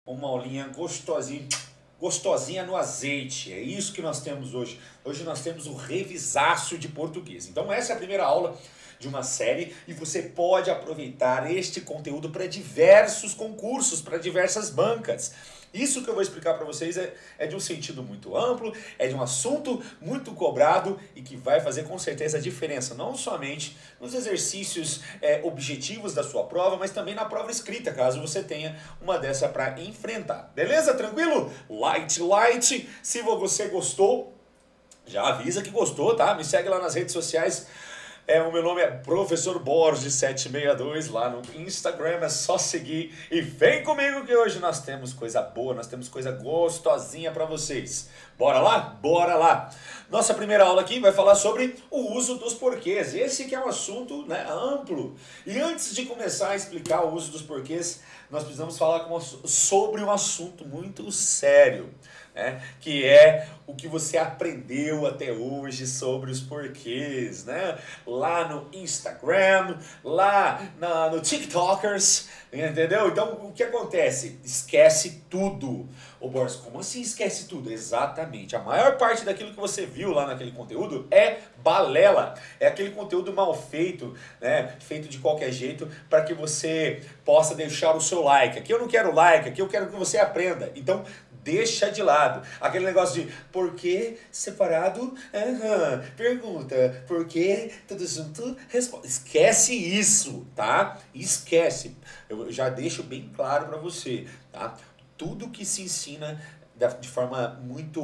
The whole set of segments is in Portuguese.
Uma aulinha gostosinha, gostosinha no azeite. É isso que nós temos hoje. Hoje nós temos o revisaço de português. Então essa é a primeira aula de uma série e você pode aproveitar este conteúdo para diversos concursos, para diversas bancas. Isso que eu vou explicar para vocês é de um sentido muito amplo, é de um assunto muito cobrado e que vai fazer com certeza a diferença, não somente nos exercícios objetivos da sua prova, mas também na prova escrita, caso você tenha uma dessa para enfrentar. Beleza? Tranquilo? Light. Se você gostou, já avisa que gostou, tá? Me segue lá nas redes sociais. O meu nome é Professor Borges762 lá no Instagram, é só seguir e vem comigo que hoje nós temos coisa boa, nós temos coisa gostosinha para vocês. Bora lá? Bora lá! Nossa primeira aula aqui vai falar sobre o uso dos porquês. Esse que é um assunto, né, amplo. E antes de começar a explicar o uso dos porquês, nós precisamos falar sobre um assunto muito sério. Que é o que você aprendeu até hoje sobre os porquês, né? Lá no Instagram, lá no TikTokers, entendeu? Então, o que acontece? Esquece tudo. Ô Boris, como assim esquece tudo? Exatamente. A maior parte daquilo que você viu lá naquele conteúdo é balela. É aquele conteúdo mal feito, né? Feito de qualquer jeito para que você possa deixar o seu like. Aqui eu não quero like, aqui eu quero que você aprenda. Então, deixa de lado. Aquele negócio de por que separado? Pergunta. Por que tudo junto? Responde. Esquece isso, tá? Esquece. Eu já deixo bem claro para você, tá? Tudo que se ensina de forma muito,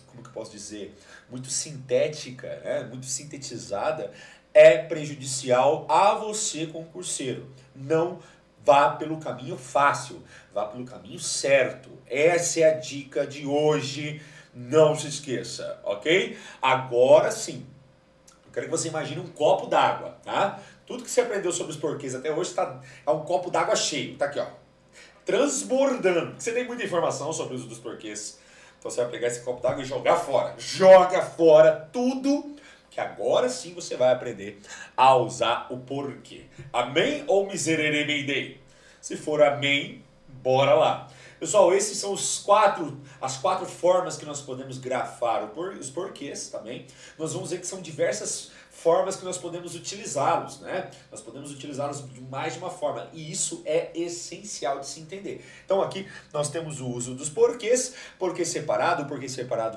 como que eu posso dizer? Muito sintética, né? Muito sintetizada, é prejudicial a você, concurseiro. Não vá pelo caminho fácil, vá pelo caminho certo. Essa é a dica de hoje, não se esqueça, ok? Agora sim, eu quero que você imagine um copo d'água, tá? Tudo que você aprendeu sobre os porquês até hoje é um copo d'água cheio, tá aqui, ó, transbordando. Você tem muita informação sobre o uso dos porquês, então você vai pegar esse copo d'água e jogar fora. Joga fora tudo, que agora sim você vai aprender a usar o porquê. Amém ou miserere? Se for amém, bora lá. Pessoal, esses são as quatro formas que nós podemos grafar os porquês também. Nós vamos ver que são diversas formas que nós podemos utilizá-los, né? Nós podemos utilizá-los de mais de uma forma e isso é essencial de se entender. Então aqui nós temos o uso dos porquês, porquê separado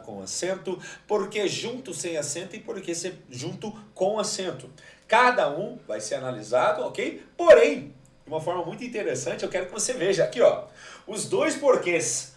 com acento, porquê junto sem acento e porquê junto com acento. Cada um vai ser analisado, ok? Porém, de uma forma muito interessante, eu quero que você veja aqui, ó, os dois porquês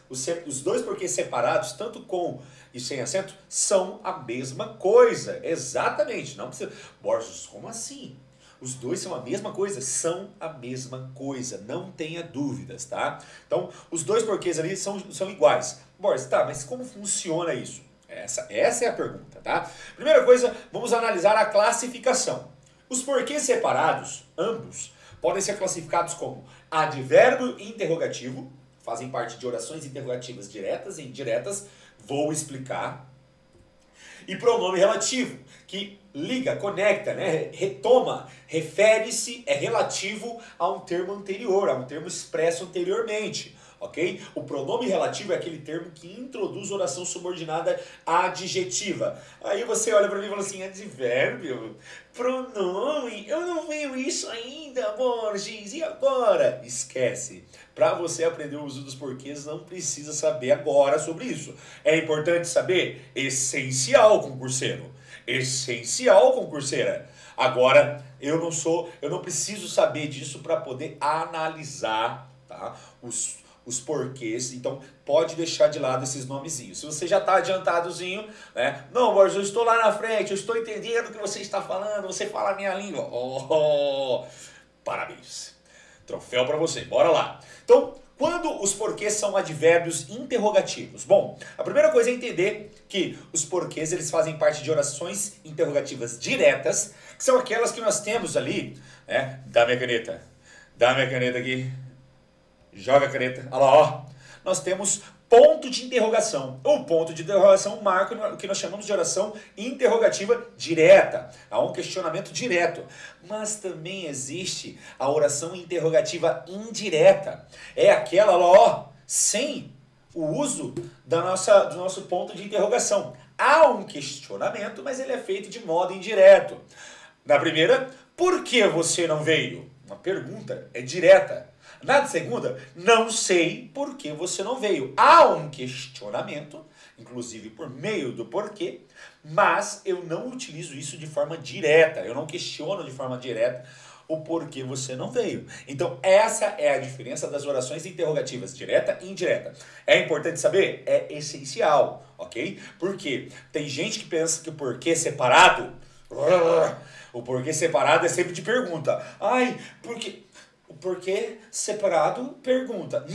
separados, tanto com e sem acento, são a mesma coisa. Exatamente. Não precisa. Borges, como assim? Os dois são a mesma coisa? São a mesma coisa. Não tenha dúvidas, tá? Então, os dois porquês ali são iguais. Borges, tá, mas como funciona isso? Essa é a pergunta, tá? Primeira coisa, vamos analisar a classificação. Os porquês separados, ambos, podem ser classificados como advérbio interrogativo, fazem parte de orações interrogativas diretas e indiretas, vou explicar. E pronome relativo, que liga, conecta, né? Retoma, refere-se, é relativo a um termo anterior, a um termo expresso anteriormente. Ok? O pronome relativo é aquele termo que introduz oração subordinada adjetiva. Aí você olha para mim e fala assim, advérbio, pronome, eu não vejo isso ainda, Borges, e agora? Esquece. Para você aprender o uso dos porquês, não precisa saber agora sobre isso. É importante saber? Essencial, concurseiro. Essencial, concurseira. Agora, eu não preciso saber disso para poder analisar, tá, os porquês, então pode deixar de lado esses nomezinhos. Se você já está adiantadozinho, né? Não, Borges, eu estou lá na frente, eu estou entendendo o que você está falando, você fala a minha língua. Oh, parabéns. Troféu para você, bora lá. Então, quando os porquês são advérbios interrogativos? Bom, a primeira coisa é entender que os porquês eles fazem parte de orações interrogativas diretas, que são aquelas que nós temos ali, né? Dá minha caneta aqui. Joga a caneta. Olha lá, ó. Nós temos ponto de interrogação. O ponto de interrogação marca o que nós chamamos de oração interrogativa direta. Há um questionamento direto. Mas também existe a oração interrogativa indireta. É aquela, ó, sem o uso do nosso ponto de interrogação. Há um questionamento, mas ele é feito de modo indireto. Na primeira, por que você não veio? Uma pergunta, é direta. Na segunda, não sei por que você não veio. Há um questionamento, inclusive por meio do porquê, mas eu não utilizo isso de forma direta. Eu não questiono de forma direta o porquê você não veio. Então, essa é a diferença das orações interrogativas, direta e indireta. É importante saber? É essencial, ok? Porque tem gente que pensa que o porquê separado... O porquê separado é sempre de pergunta. Ai, porque... O porquê separado pergunta.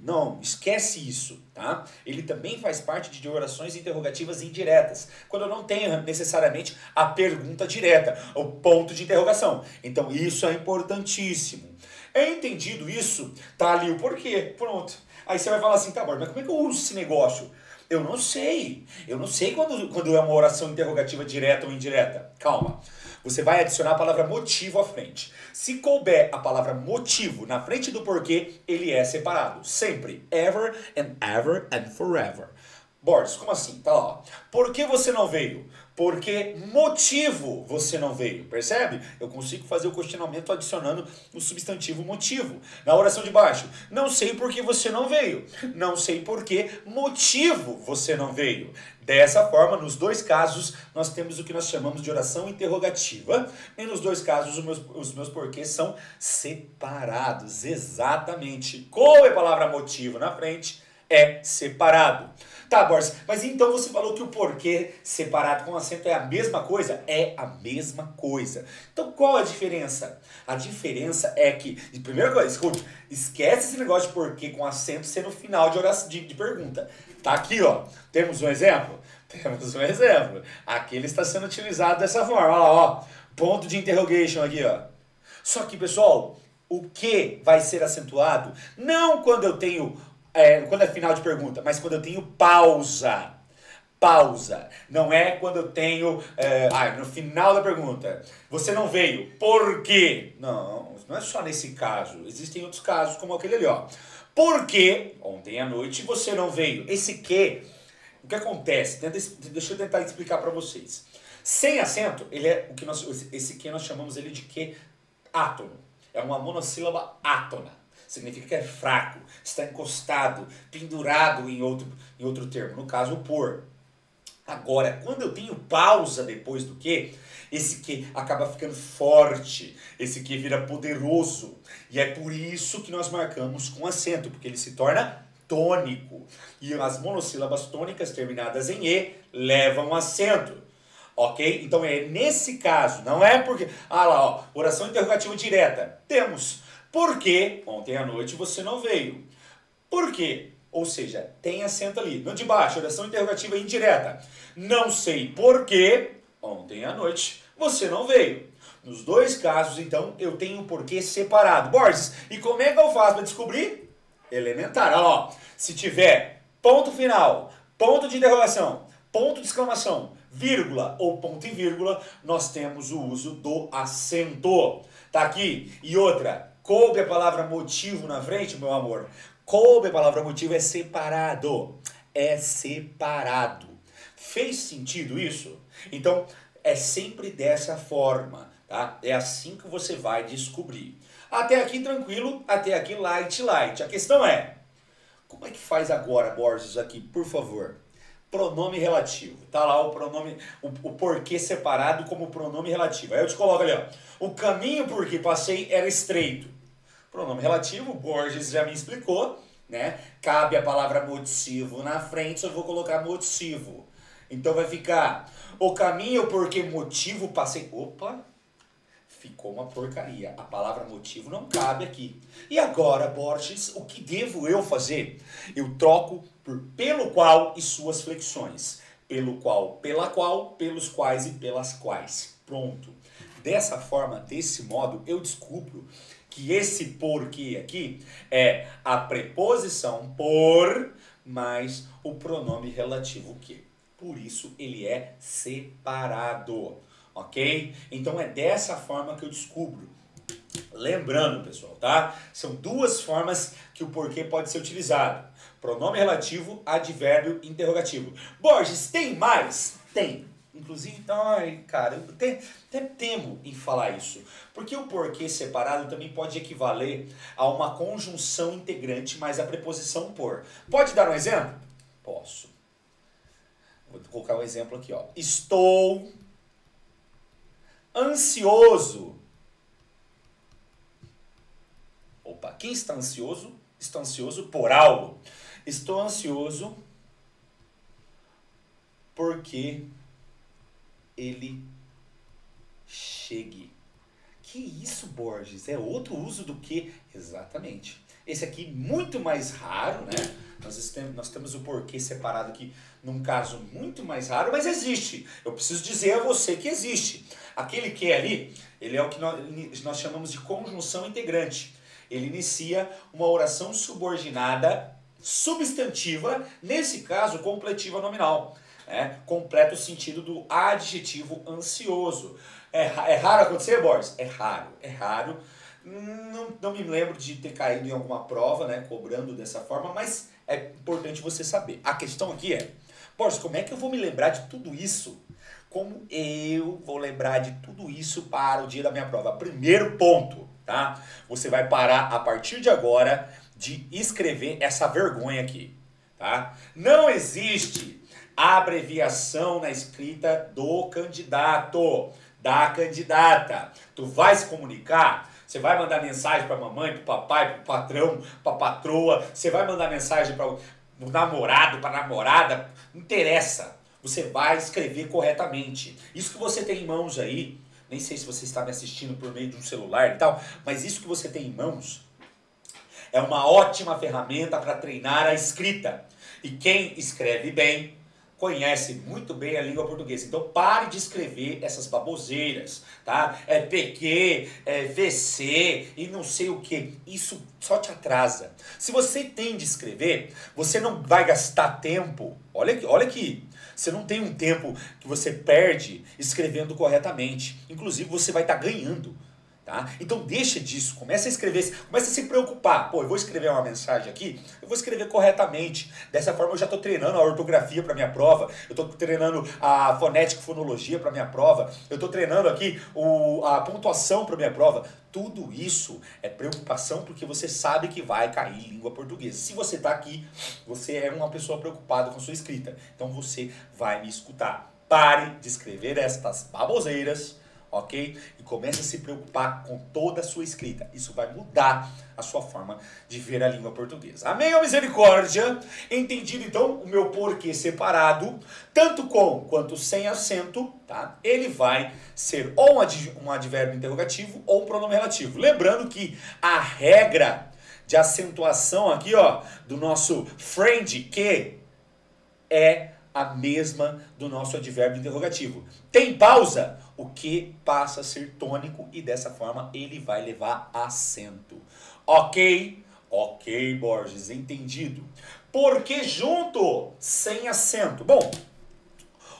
Não, esquece isso, tá? Ele também faz parte de orações interrogativas indiretas, quando eu não tenho necessariamente a pergunta direta, o ponto de interrogação. Então isso é importantíssimo. É entendido isso, tá ali o porquê, pronto. Aí você vai falar assim, tá bom, mas como é que eu uso esse negócio? Eu não sei quando é uma oração interrogativa direta ou indireta. Calma. Você vai adicionar a palavra motivo à frente. Se couber a palavra motivo na frente do porquê, ele é separado. Sempre. Ever and forever. Borges, como assim? Tá lá, ó. Por que você não veio? Por que motivo você não veio? Percebe? Eu consigo fazer o questionamento adicionando o substantivo motivo. Na oração de baixo, não sei por que você não veio. Não sei por que motivo você não veio. Dessa forma, nos dois casos, nós temos o que nós chamamos de oração interrogativa. E nos dois casos, os meus porquês são separados. Exatamente. Com a palavra motivo na frente, é separado. Tá, Borges, mas então você falou que o porquê separado com acento é a mesma coisa? É a mesma coisa. Então qual a diferença? A diferença é que, primeira coisa, escute, esquece esse negócio de porquê com acento ser no final de oração de pergunta. Tá aqui, ó. Temos um exemplo? Temos um exemplo. Aqui ele está sendo utilizado dessa forma. Olha lá, ó. Ponto de interrogation aqui, ó. Só que, pessoal, o que vai ser acentuado não quando eu tenho... quando é final de pergunta, mas quando eu tenho pausa. Pausa. Não é quando eu tenho... no final da pergunta. Você não veio. Por quê? Não é só nesse caso. Existem outros casos, como aquele ali, ó. Por que ontem à noite você não veio? Esse que, o que acontece? Deixa eu tentar explicar para vocês. Sem acento, ele é o que esse que nós chamamos ele de que átono. É uma monossílaba átona. Significa que é fraco, está encostado, pendurado em outro termo, no caso o por. Agora, quando eu tenho pausa depois do que, esse que acaba ficando forte, esse que vira poderoso. E é por isso que nós marcamos com acento, porque ele se torna tônico. E as monossílabas tônicas terminadas em E levam acento. Ok? Então é nesse caso, não é porque... Ah lá, ó, oração interrogativa direta. Temos... Por que ontem à noite você não veio? Por quê? Ou seja, tem acento ali. No de baixo, oração interrogativa indireta. Não sei por que ontem à noite você não veio. Nos dois casos, então, eu tenho o porquê separado. Borges, e como é que eu faço para descobrir? Elementar. Olha lá, ó. Se tiver ponto final, ponto de interrogação, ponto de exclamação, vírgula ou ponto e vírgula, nós temos o uso do acento. Tá aqui. E outra... Coube a palavra motivo na frente, meu amor. Coube a palavra motivo é separado. É separado. Fez sentido isso? Então, é sempre dessa forma, tá? É assim que você vai descobrir. Até aqui tranquilo, até aqui light. A questão é, como é que faz agora, Borges, aqui, por favor? Pronome relativo. Tá lá o pronome, o porquê separado como pronome relativo. Aí eu te coloco ali, ó. O caminho por que passei era estreito. Pronome relativo, Borges já me explicou, né? Cabe a palavra motivo na frente, eu vou colocar motivo. Então vai ficar o caminho por que motivo passei. Opa! Ficou uma porcaria. A palavra motivo não cabe aqui. E agora, Borges, o que devo eu fazer? Eu troco por pelo qual e suas flexões. Pelo qual, pela qual, pelos quais e pelas quais. Pronto. Dessa forma, desse modo, eu descubro que esse porquê aqui é a preposição por mais o pronome relativo que. Por isso, ele é separado. Ok? Então é dessa forma que eu descubro. Lembrando, pessoal, tá? São duas formas que o porquê pode ser utilizado. Pronome relativo, advérbio interrogativo. Borges, tem mais? Tem. Inclusive, ai, cara, eu até temo em falar isso. Porque o porquê separado também pode equivaler a uma conjunção integrante mais a preposição por. Pode dar um exemplo? Posso. Vou colocar um exemplo aqui, ó. Estou ansioso. Opa, quem está ansioso? Está ansioso por algo. Estou ansioso porque ele chegue. Que isso, Borges? É outro uso do que? Exatamente. Esse aqui muito mais raro, né? Nós temos o porquê separado aqui num caso muito mais raro, mas existe. Eu preciso dizer a você que existe. Aquele que ali, ele é o que nós chamamos de conjunção integrante. Ele inicia uma oração subordinada substantiva, nesse caso completiva nominal. Completa o sentido do adjetivo ansioso. É raro acontecer, Borges? É raro, é raro. Não me lembro de ter caído em alguma prova, né, cobrando dessa forma, mas é importante você saber. A questão aqui é, Borges, como é que eu vou me lembrar de tudo isso? Como eu vou lembrar de tudo isso para o dia da minha prova? Primeiro ponto, tá? Você vai parar a partir de agora de escrever essa vergonha aqui, tá? Não existe abreviação na escrita do candidato, da candidata. Tu vai se comunicar, você vai mandar mensagem para mamãe, para papai, para patrão, para patroa, você vai mandar mensagem para o namorado, para namorada, não interessa. Você vai escrever corretamente. Isso que você tem em mãos aí, nem sei se você está me assistindo por meio de um celular e tal, mas isso que você tem em mãos é uma ótima ferramenta para treinar a escrita. E quem escreve bem conhece muito bem a língua portuguesa. Então pare de escrever essas baboseiras, tá? É PQ, é VC e não sei o que. Isso só te atrasa. Se você tem de escrever, você não vai gastar tempo. Olha aqui. Você não tem um tempo que você perde escrevendo corretamente. Inclusive você vai estar ganhando. Tá? Então deixa disso, começa a escrever, começa a se preocupar. Pô, eu vou escrever uma mensagem aqui, eu vou escrever corretamente. Dessa forma eu já estou treinando a ortografia para minha prova, eu estou treinando a fonética e fonologia para minha prova, eu estou treinando aqui a pontuação para minha prova. Tudo isso é preocupação porque você sabe que vai cair língua portuguesa. Se você está aqui, você é uma pessoa preocupada com a sua escrita. Então você vai me escutar. Pare de escrever estas baboseiras, ok? E comece a se preocupar com toda a sua escrita. Isso vai mudar a sua forma de ver a língua portuguesa. Amém, ó misericórdia? Entendido, então, o meu porquê separado, tanto com quanto sem acento, tá? Ele vai ser ou um advérbio interrogativo ou um pronome relativo. Lembrando que a regra de acentuação aqui, ó, do nosso friend, que é a mesma do nosso advérbio interrogativo. Tem pausa, o que passa a ser tônico e dessa forma ele vai levar acento. Ok? Ok, Borges, entendido. Porque junto, sem acento. Bom,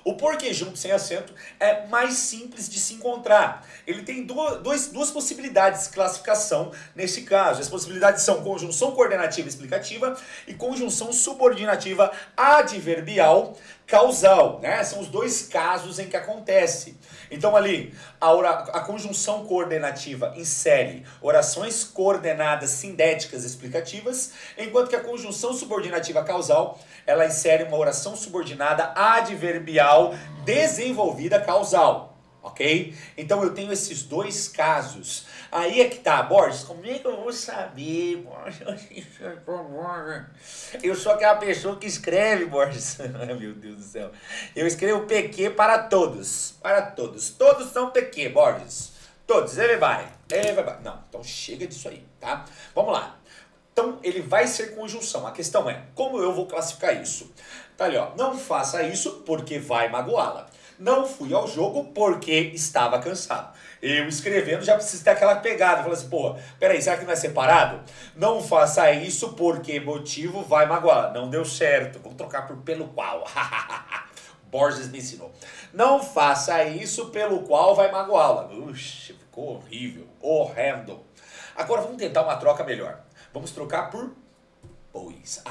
o porquê junto sem acento é mais simples de se encontrar. Ele tem duas possibilidades de classificação nesse caso. As possibilidades são conjunção coordenativa explicativa e conjunção subordinativa adverbial causal, né? São os dois casos em que acontece. Então ali, a conjunção coordenativa insere orações coordenadas sindéticas explicativas, enquanto que a conjunção subordinativa causal, ela insere uma oração subordinada adverbial desenvolvida causal. Ok? Então eu tenho esses dois casos. Aí é que tá, Borges, como é que eu vou saber, Borges? Eu sou aquela pessoa que escreve, Borges. Ai, meu Deus do céu. Eu escrevo PQ para todos. Para todos. Todos são PQ, Borges. Todos. Everybody. Não, então chega disso aí, tá? Vamos lá. Então ele vai ser conjunção. A questão é, como eu vou classificar isso? Tá ali, ó. Não faça isso porque vai magoá-la. Não fui ao jogo porque estava cansado. Eu escrevendo já preciso ter aquela pegada. Falando assim, pô, peraí, será que não é separado? Não faça isso porque motivo vai magoar. Não deu certo. Vou trocar por pelo qual. Borges me ensinou. Não faça isso pelo qual vai magoá-la. Uxa, ficou horrível. Horrendo. Agora vamos tentar uma troca melhor. Vamos trocar por pois.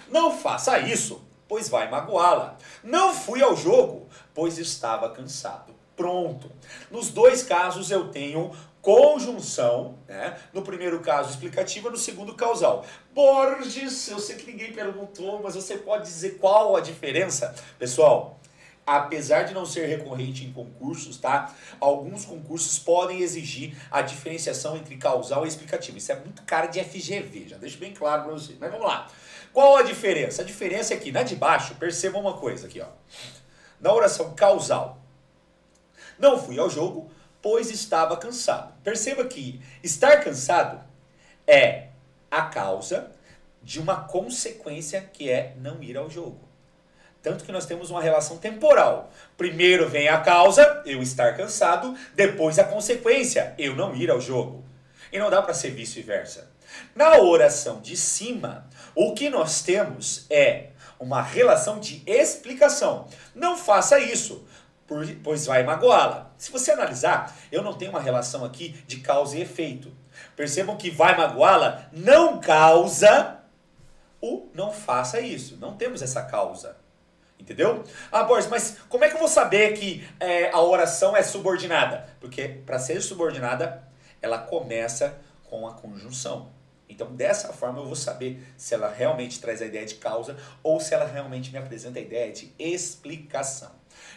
Não faça isso, pois vai magoá-la. Não fui ao jogo, pois estava cansado. Pronto. Nos dois casos eu tenho conjunção, né? No primeiro caso explicativa, no segundo causal. Borges, eu sei que ninguém perguntou, mas você pode dizer qual a diferença? Pessoal, apesar de não ser recorrente em concursos, tá? Alguns concursos podem exigir a diferenciação entre causal e explicativo. Isso é muito cara de FGV, já deixo bem claro para vocês. Mas vamos lá. Qual a diferença? A diferença é que na de baixo, percebam uma coisa aqui, ó. Na oração causal, não fui ao jogo, pois estava cansado. Perceba que estar cansado é a causa de uma consequência que é não ir ao jogo. Tanto que nós temos uma relação temporal. Primeiro vem a causa, eu estar cansado, depois a consequência, eu não ir ao jogo. E não dá para ser vice-versa. Na oração de cima, o que nós temos é uma relação de explicação. Não faça isso, pois vai magoá-la. Se você analisar, eu não tenho uma relação aqui de causa e efeito. Percebam que vai magoá-la não causa o não faça isso. Não temos essa causa. Entendeu? Ah, Borges, mas como é que eu vou saber que a oração é subordinada? Porque para ser subordinada, ela começa com a conjunção. Então, dessa forma, eu vou saber se ela realmente traz a ideia de causa ou se ela realmente me apresenta a ideia de explicação.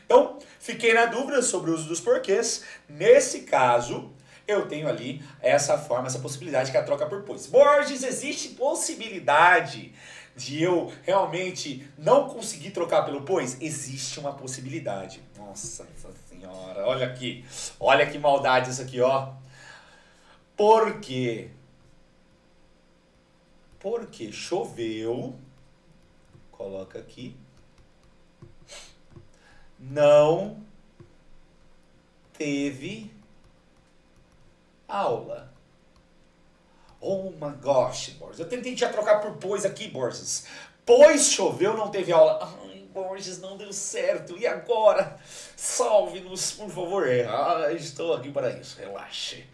Então, fiquei na dúvida sobre o uso dos porquês. Nesse caso, eu tenho ali essa forma, essa possibilidade que é a troca por pois. Borges, existe possibilidade de eu realmente não conseguir trocar pelo pois? Existe uma possibilidade. Nossa senhora, olha que maldade isso aqui, ó. Por quê? Porque choveu, coloca aqui, não teve aula. Oh my gosh, Borges. Eu tentei já trocar por pois aqui, Borges. Pois choveu, não teve aula. Ai, Borges, não deu certo. E agora? Salve-nos, por favor. Estou aqui para isso. Relaxe.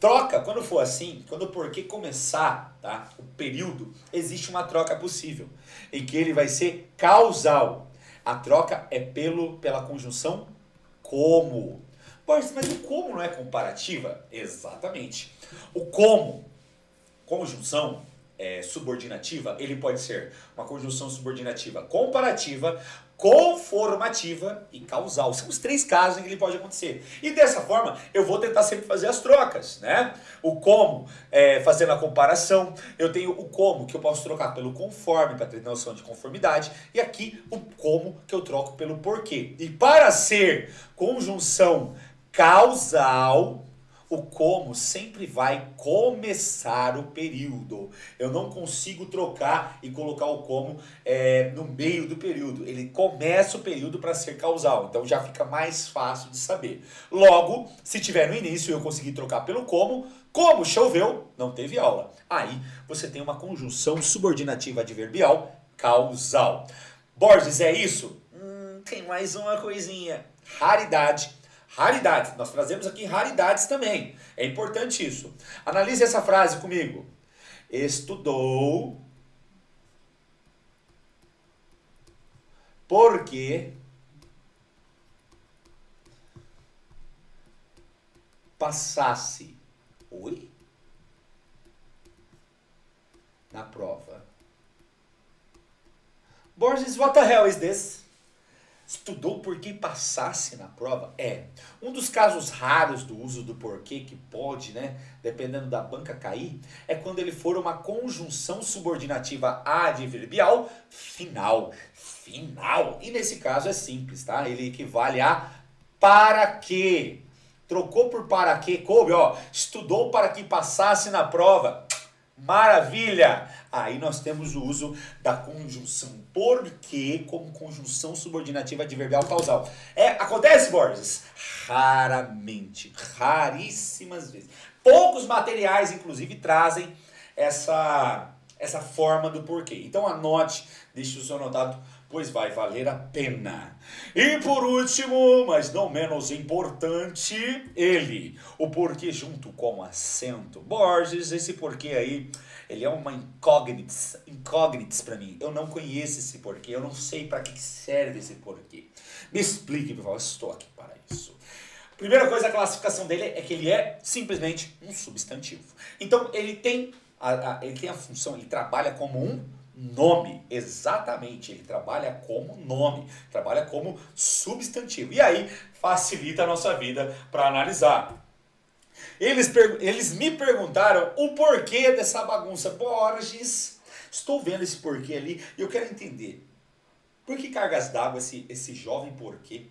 Troca, quando for assim, quando o porquê começar, tá? O período, existe uma troca possível. Em que ele vai ser causal. A troca é pela conjunção como. Borges, mas o como não é comparativa? Exatamente. O como, conjunção subordinativa, ele pode ser uma conjunção subordinativa comparativa, conformativa e causal. São os três casos em que ele pode acontecer. E dessa forma, eu vou tentar sempre fazer as trocas, né? O como, fazendo a comparação. Eu tenho o como, que eu posso trocar pelo conforme, para ter noção de conformidade. E aqui, o como, que eu troco pelo porquê. E para ser conjunção causal, o como sempre vai começar o período. Eu não consigo trocar e colocar o como no meio do período. Ele começa o período para ser causal. Então já fica mais fácil de saber. Logo, se tiver no início e eu conseguir trocar pelo como choveu, não teve aula. Aí você tem uma conjunção subordinativa adverbial causal. Borges, é isso? Tem mais uma coisinha. Raridade. Raridades, nós trazemos aqui raridades também. É importante isso. Analise essa frase comigo. Estudou porque passasse na prova. Borges, what the hell is this? Estudou porque passasse na prova? Um dos casos raros do uso do porquê que pode, né, dependendo da banca cair, é quando ele for uma conjunção subordinativa adverbial final. Final. E nesse caso é simples, tá? Ele equivale a para que. Trocou por para que, coube, ó. Estudou para que passasse na prova. Maravilha! Aí nós temos o uso da conjunção porque como conjunção subordinativa adverbial causal. Acontece, Borges? Raramente, raríssimas vezes. Poucos materiais, inclusive, trazem essa forma do porquê. Então anote, deixe o seu anotado, pois vai valer a pena. E por último, mas não menos importante, ele, o porquê junto com acento. Borges, esse porquê aí, ele é uma incógnitas para mim. Eu não conheço esse porquê, eu não sei para que serve esse porquê. Me explique, por favor, estou aqui para isso. Primeira coisa, a classificação dele é que ele é simplesmente um substantivo. Então ele tem a função, ele trabalha como um nome, exatamente, ele trabalha como nome, trabalha como substantivo. E aí facilita a nossa vida para analisar. Eles me perguntaram o porquê dessa bagunça. Borges, estou vendo esse porquê ali e eu quero entender. Por que cargas d'água esse jovem porquê?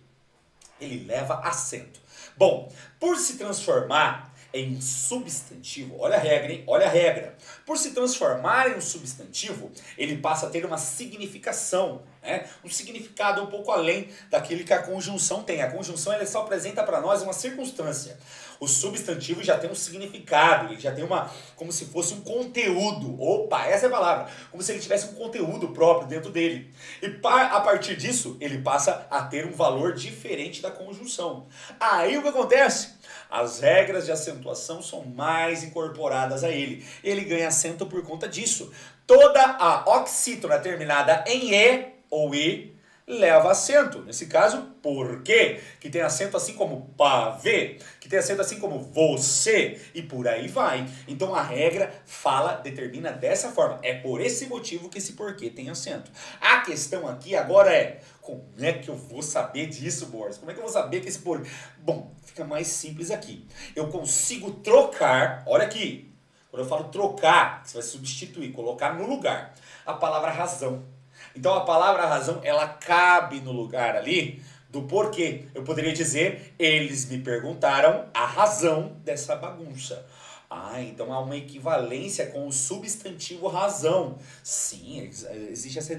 Ele leva acento. Bom, por se transformar em um substantivo, olha a regra, hein? Olha a regra. Por se transformar em um substantivo, ele passa a ter uma significação, né? Um significado um pouco além daquele que a conjunção tem. A conjunção ela só apresenta para nós uma circunstância. O substantivo já tem um significado, ele já tem como se fosse um conteúdo. Opa, essa é a palavra. Como se ele tivesse um conteúdo próprio dentro dele. E a partir disso, ele passa a ter um valor diferente da conjunção. Aí o que acontece? As regras de acentuação são mais incorporadas a ele. Ele ganha acento por conta disso. Toda a oxítona terminada em E ou I leva acento. Nesse caso, porque, que tem acento assim como pavê, que tem acento assim como você, e por aí vai. Então a regra determina dessa forma. É por esse motivo que esse porquê tem acento. A questão aqui agora é, como é que eu vou saber disso, Borges? Como é que eu vou saber que esse porquê... Bom, fica mais simples aqui. Eu consigo trocar, olha aqui, quando eu falo trocar, você vai substituir, colocar no lugar, a palavra razão. Então a palavra razão, ela cabe no lugar ali do porquê. Eu poderia dizer, eles me perguntaram a razão dessa bagunça. Ah, então há uma equivalência com o substantivo razão. Sim, existe essa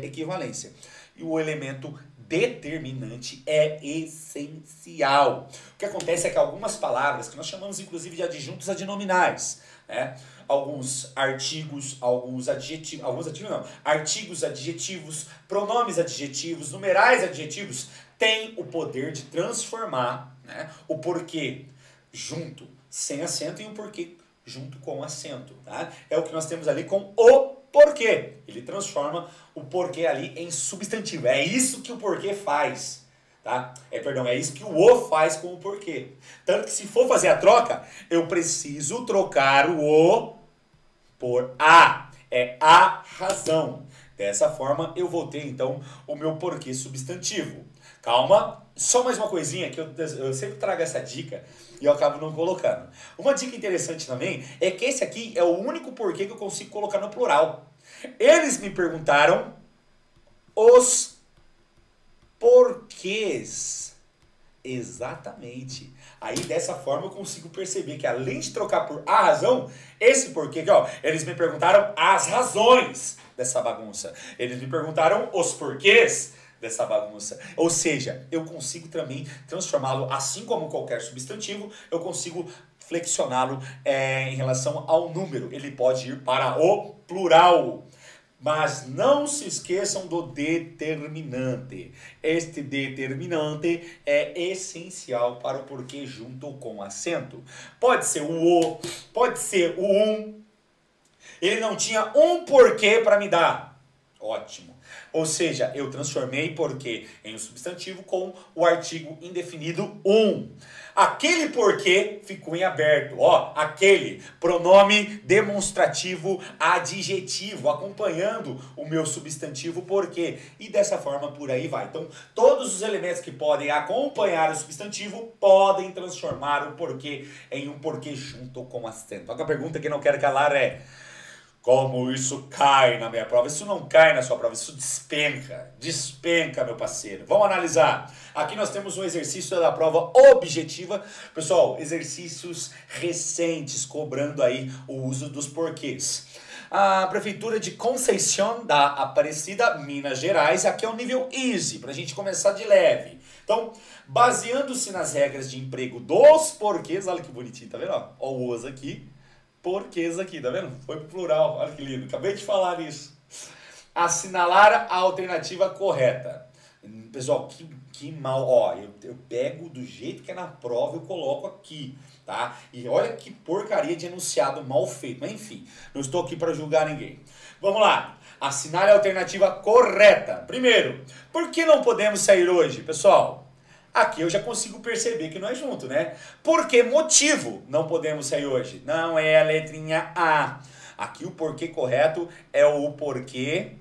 equivalência. E o elemento determinante é essencial. O que acontece é que algumas palavras, que nós chamamos inclusive de adjuntos adnominais, né? Alguns artigos, artigos adjetivos, pronomes adjetivos, numerais adjetivos, têm o poder de transformar, né, o porquê junto, sem acento, e o porquê junto com acento. Tá? É o que nós temos ali com o porquê. Ele transforma o porquê ali em substantivo. É isso que o porquê faz. Tá? É isso que o O faz com o porquê. Tanto que se for fazer a troca, eu preciso trocar o O por A. É a razão. Dessa forma, eu vou ter, então, o meu porquê substantivo. Calma, só mais uma coisinha que eu sempre trago essa dica e eu acabo não colocando. Uma dica interessante também é que esse aqui é o único porquê que eu consigo colocar no plural. Eles me perguntaram os porquês. Exatamente. Aí dessa forma eu consigo perceber que além de trocar por a razão, esse porquê aqui, ó, eles me perguntaram as razões dessa bagunça. Eles me perguntaram os porquês dessa bagunça. Ou seja, eu consigo também transformá-lo, assim como qualquer substantivo, eu consigo flexioná-lo em relação ao número. Ele pode ir para o plural. Mas não se esqueçam do determinante. Este determinante é essencial para o porquê junto com acento. Pode ser o pode ser o Ele não tinha um porquê para me dar. Ótimo. Ou seja, eu transformei porquê em um substantivo com o artigo indefinido Aquele porquê ficou em aberto. Ó, aquele pronome demonstrativo adjetivo, acompanhando o meu substantivo porquê. E dessa forma por aí vai. Então, todos os elementos que podem acompanhar o substantivo podem transformar o porquê em um porquê junto com acento. A pergunta que não quero calar é: como isso cai na minha prova? Isso não cai na sua prova, isso despenca, meu parceiro. Vamos analisar. Aqui nós temos um exercício da prova objetiva. Pessoal, exercícios recentes, cobrando aí o uso dos porquês. A Prefeitura de Conceição da Aparecida, Minas Gerais, aqui é o nível easy, para a gente começar de leve. Então, baseando-se nas regras de emprego dos porquês, olha que bonitinho, tá vendo? Ó o os aqui. porquês aqui, tá vendo? Foi pro plural, olha que lindo, acabei de falar isso. Assinalar a alternativa correta. Pessoal, que mal, ó, eu pego do jeito que é na prova, eu coloco aqui, tá? E olha que porcaria de enunciado mal feito, mas enfim, não estou aqui para julgar ninguém. Vamos lá, assinale a alternativa correta. Primeiro, por que não podemos sair hoje, pessoal? Aqui eu já consigo perceber que não é junto, né? Por que motivo não podemos sair hoje? Não é a letrinha A. Aqui o porquê correto é o porquê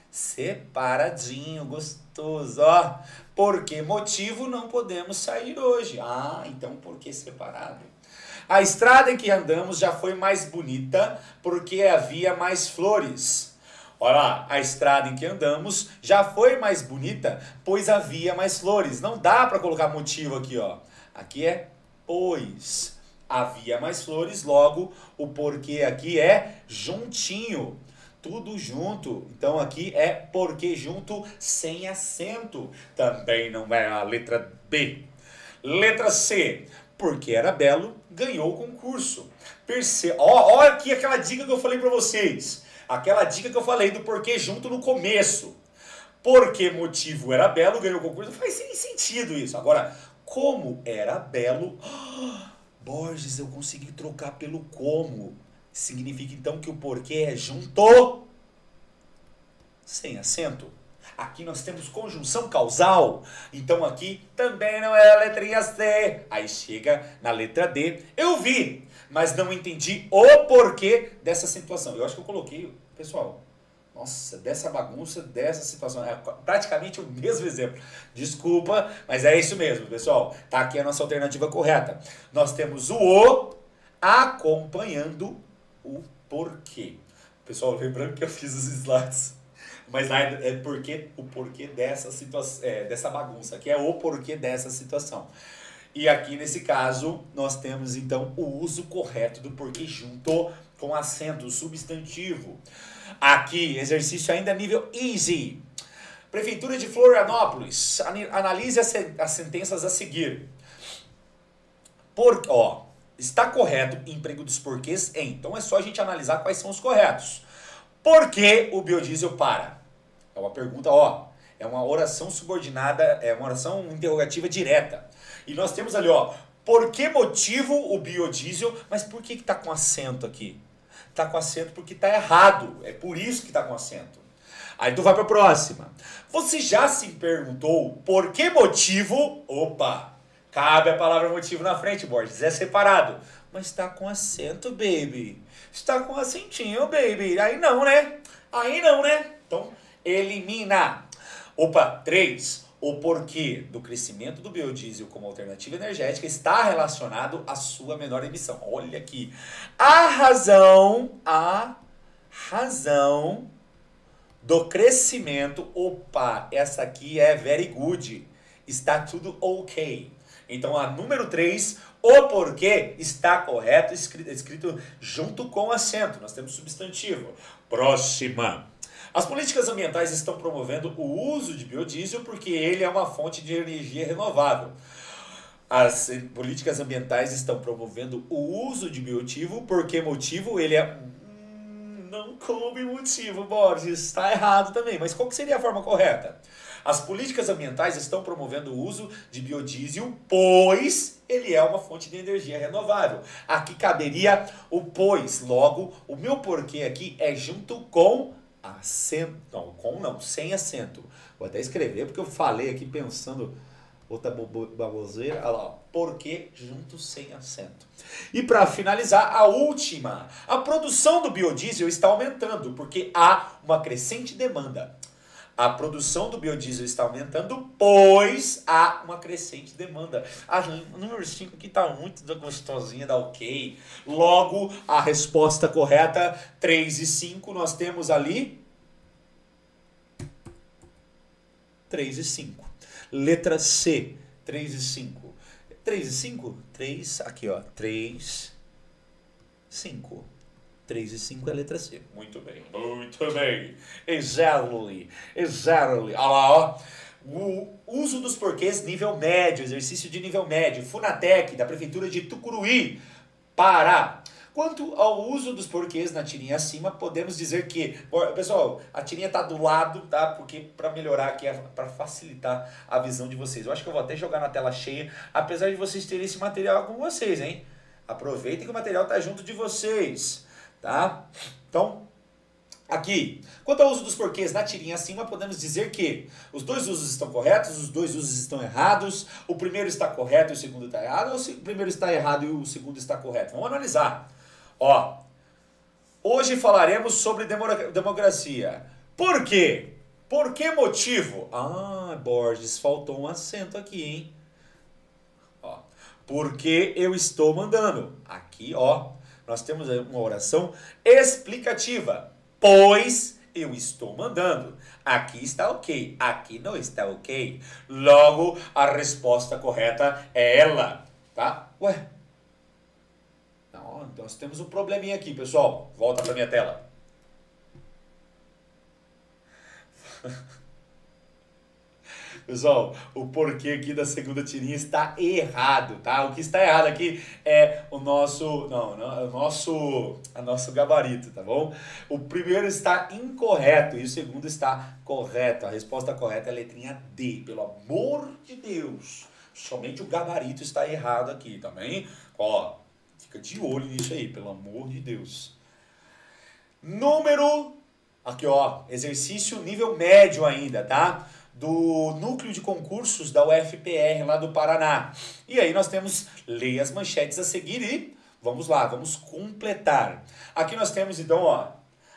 separadinho, gostoso, ó. Por que motivo não podemos sair hoje? Ah, então porquê separado. A estrada em que andamos já foi mais bonita porque havia mais flores. Olha lá, a estrada em que andamos já foi mais bonita, pois havia mais flores. Não dá para colocar motivo aqui, ó. Aqui é pois havia mais flores, logo o porquê aqui é juntinho. Tudo junto. Então aqui é porquê junto sem acento. Também não é a letra B. Letra C. Porque era belo, ganhou o concurso. Olha aqui aquela dica que eu falei para vocês. Aquela dica que eu falei do porquê junto no começo. Porque motivo era belo, ganhou o concurso. Não faz sentido isso. Agora, como era belo... Borges, eu consegui trocar pelo como. Significa então que o porquê é junto sem acento. Aqui nós temos conjunção causal. Então aqui também não é a letrinha C. Aí chega na letra D. Eu vi, mas não entendi o porquê dessa situação. Eu acho que eu coloquei, pessoal, nossa, dessa bagunça, dessa situação. É praticamente o mesmo exemplo. Desculpa, mas é isso mesmo, pessoal. Tá aqui a nossa alternativa correta. Nós temos o acompanhando o porquê. Pessoal, lembrando que eu fiz os slides, mas é porque o porquê dessa situação, dessa bagunça, que é o porquê dessa situação. E aqui nesse caso, nós temos então o uso correto do porquê junto com acento substantivo. Aqui, exercício ainda nível easy. Prefeitura de Florianópolis, analise as sentenças a seguir. Está correto emprego dos porquês em. Então é só a gente analisar quais são os corretos. Por que o biodiesel para? É uma pergunta, é uma oração subordinada, é uma oração interrogativa direta. E nós temos ali, por que motivo o biodiesel, mas por que está com acento aqui? Está com acento porque está errado, é por isso que está com acento. Aí tu vai para a próxima. Você já se perguntou por que motivo, cabe a palavra motivo na frente, Borges, é separado. Mas está com acento, baby. Está com acentinho, baby. Aí não, né? Então, elimina. 3. O porquê do crescimento do biodiesel como alternativa energética está relacionado à sua menor emissão. Olha aqui. A razão do crescimento, essa aqui é very good. Está tudo ok. Então, a número 3, o porquê está correto, escrito junto com acento. Nós temos substantivo. Próxima. As políticas ambientais estão promovendo o uso de biodiesel porque ele é uma fonte de energia renovável. As políticas ambientais estão promovendo o uso de biotivo porque motivo ele é... Não coube motivo, Borges. Está errado também. Mas qual que seria a forma correta? As políticas ambientais estão promovendo o uso de biodiesel, pois ele é uma fonte de energia renovável. Aqui caberia o pois. Logo, o meu porquê aqui é junto com acento. Não, sem acento. Vou até escrever porque eu falei aqui pensando outra baboseira. Olha lá, porquê junto sem acento. E para finalizar, a última. A produção do biodiesel está aumentando porque há uma crescente demanda. A produção do biodiesel está aumentando, pois há uma crescente demanda. A número 5 aqui está muito gostosinha, dá ok. Logo, a resposta correta, 3 e 5, nós temos ali 3 e 5. Letra C, 3 e 5. 3 e 5? 3, aqui 3, 5. 3 e 5 é a letra C. Muito bem. Exactly. Olha lá, O uso dos porquês nível médio, exercício de nível médio. Funatec, da Prefeitura de Tucuruí, Pará. Quanto ao uso dos porquês na tirinha acima, podemos dizer que, pessoal, a tirinha tá do lado, tá? Porque para melhorar aqui, para facilitar a visão de vocês. Eu acho que eu vou até jogar na tela cheia, apesar de vocês terem esse material com vocês, hein? Aproveitem que o material tá junto de vocês, tá? Então, aqui, quanto ao uso dos porquês na tirinha acima, podemos dizer que os dois usos estão corretos, os dois usos estão errados, o primeiro está correto e o segundo está errado, ou o primeiro está errado e o segundo está correto? Vamos analisar. Ó, hoje falaremos sobre democracia. Por quê? Por que motivo? Ah, Borges, faltou um acento aqui, hein? Ó, porque eu estou mandando. Aqui, ó, nós temos uma oração explicativa. Pois eu estou mandando. Aqui está ok, aqui não está ok. Logo, a resposta correta é ela, tá? Ué, não, nós temos um probleminha aqui, pessoal. Volta para minha tela. Pessoal, o porquê aqui da segunda tirinha está errado, tá? O que está errado aqui é o nosso, o nosso gabarito, tá bom? O primeiro está incorreto e o segundo está correto. A resposta correta é a letrinha D, pelo amor de Deus. Somente o gabarito está errado aqui, tá bem? Ó, fica de olho nisso aí, pelo amor de Deus. Número, aqui ó, exercício nível médio ainda, tá? Do núcleo de concursos da UFPR lá do Paraná. E aí nós temos, leia as manchetes a seguir e vamos lá, vamos completar. Aqui nós temos então, ó,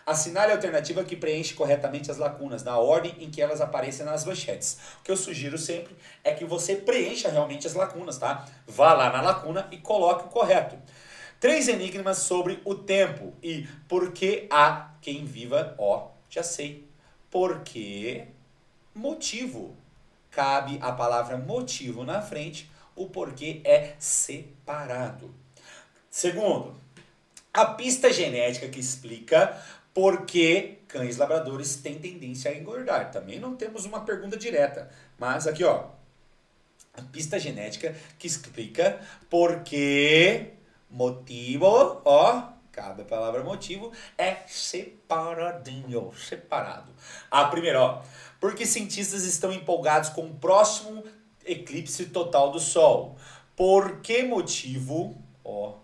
assinale a alternativa que preenche corretamente as lacunas, na ordem em que elas aparecem nas manchetes. O que eu sugiro sempre é que você preencha realmente as lacunas, tá? Vá lá na lacuna e coloque o correto. 3 enigmas sobre o tempo e por que há quem viva, ó, já sei. Porque motivo. Cabe a palavra motivo na frente, o porquê é separado. Segundo, a pista genética que explica por que cães labradores têm tendência a engordar. Também não temos uma pergunta direta, mas aqui ó, a pista genética que explica por que motivo, ó, cabe a palavra motivo, é separadinho, separado. A primeira, ó, porque cientistas estão empolgados com o próximo eclipse total do Sol. Por que motivo, ó,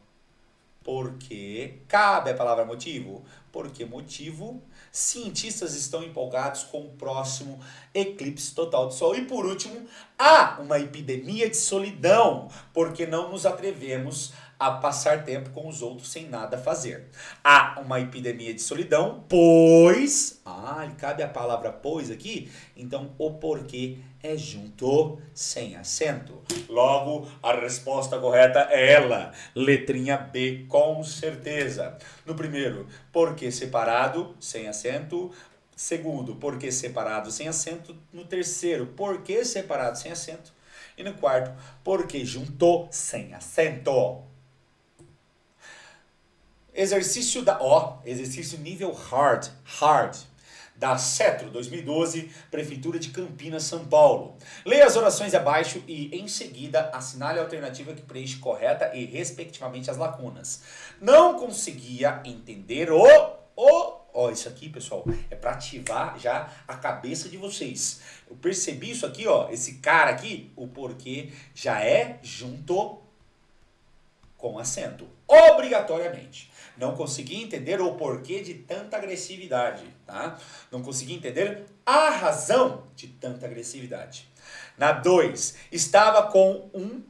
porque, cabe a palavra motivo, por que motivo cientistas estão empolgados com o próximo eclipse total do Sol. E por último, há uma epidemia de solidão, porque não nos atrevemos a passar tempo com os outros sem nada fazer. Há uma epidemia de solidão, pois... Ah, cabe a palavra pois aqui? Então, o porquê é junto, sem acento. Logo, a resposta correta é ela. Letrinha B, com certeza. No primeiro, porquê separado, sem acento. Segundo, porquê separado, sem acento. No terceiro, porquê separado, sem acento. E no quarto, porquê juntou, sem acento. Exercício da exercício nível hard, da Cetro 2012, Prefeitura de Campinas, São Paulo. Leia as orações abaixo e, em seguida, assinale a alternativa que preenche correta e, respectivamente, as lacunas. Não conseguia entender isso aqui, pessoal, é para ativar já a cabeça de vocês. Eu percebi isso aqui, ó, esse cara aqui, o porquê já é junto com acento, obrigatoriamente. Não consegui entender o porquê de tanta agressividade, tá? Não consegui entender a razão de tanta agressividade. Na 2, estava com um...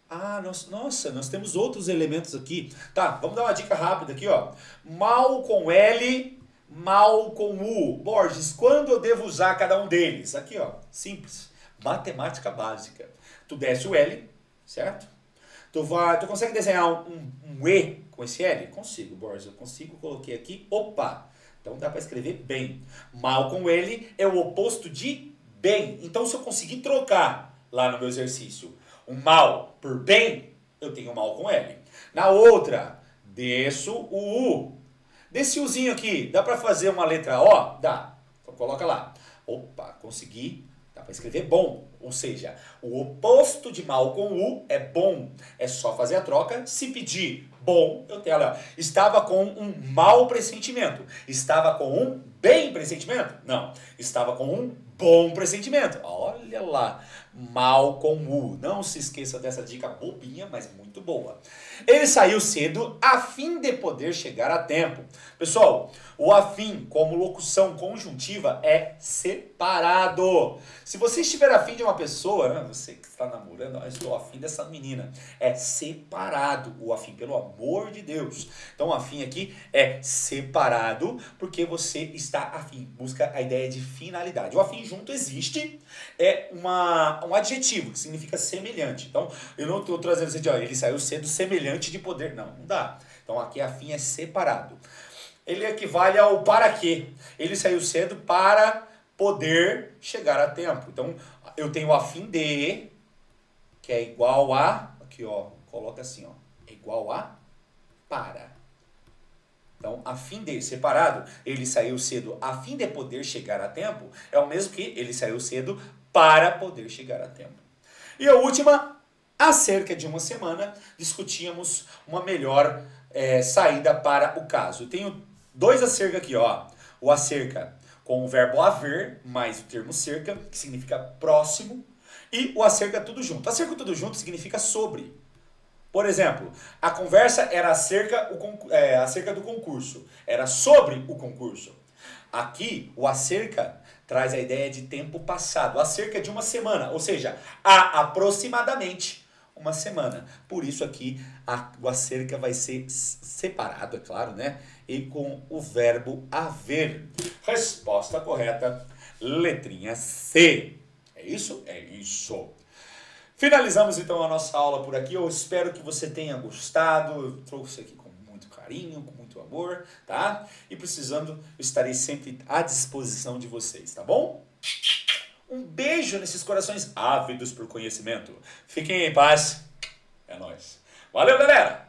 Ah, nossa, nós temos outros elementos aqui. Tá, vamos dar uma dica rápida aqui, ó. Mal com L, mal com U. Borges, quando eu devo usar cada um deles? Aqui, ó, simples. Matemática básica. Tu desce o L, certo? Tu consegue desenhar um E com esse L? Consigo, Borges, eu consigo, coloquei aqui, opa, então dá para escrever bem. Mal com L é o oposto de bem, então se eu conseguir trocar lá no meu exercício um mal por bem, eu tenho mal com L. Na outra, desço o U. Desse Uzinho aqui, dá para fazer uma letra O? Dá, então coloca lá. Opa, consegui Dá para escrever bom, ou seja, o oposto de mal com U é bom. É só fazer a troca. Se pedir bom, eu tenho, olha, estava com um mau pressentimento. Estava com um bem pressentimento? Não. Estava com um bom pressentimento. Olha lá, mal com U. Não se esqueça dessa dica bobinha, mas muito boa. Ele saiu cedo a fim de poder chegar a tempo. Pessoal, o a fim como locução conjuntiva é separado. Se você estiver a fim de uma pessoa, né, você que está namorando, eu estou a fim dessa menina, é separado o a fim, pelo amor de Deus. Então o a fim aqui é separado porque você está a fim, busca a ideia de finalidade. O a fim junto existe, é um adjetivo que significa semelhante. Então eu não estou trazendo assim, ó, ele saiu cedo semelhante de poder, não dá. Então aqui a fim é separado. Ele equivale ao para quê. Ele saiu cedo para poder chegar a tempo. Então, eu tenho a fim de, que é igual a, aqui ó, coloca assim ó, é igual a para. Então, a fim de, separado, ele saiu cedo a fim de poder chegar a tempo, é o mesmo que ele saiu cedo para poder chegar a tempo. E a última, há cerca de uma semana, discutíamos uma melhor saída para o caso. Eu tenho dois acerca aqui, ó. O acerca com o verbo haver, mais o termo cerca, que significa próximo, e o acerca tudo junto. Acerca tudo junto significa sobre. Por exemplo, a conversa era acerca do concurso. Era sobre o concurso. Aqui, o acerca traz a ideia de tempo passado. Acerca de uma semana, ou seja, há aproximadamente uma semana. Por isso aqui o acerca vai ser separado, é claro, né? E com o verbo haver. Resposta correta, letrinha C. É isso? É isso. Finalizamos então a nossa aula por aqui. Eu espero que você tenha gostado. Eu trouxe aqui com muito carinho, com muito amor, tá? E precisando, eu estarei sempre à disposição de vocês, tá bom? Um beijo nesses corações ávidos por conhecimento. Fiquem em paz. É nóis. Valeu, galera!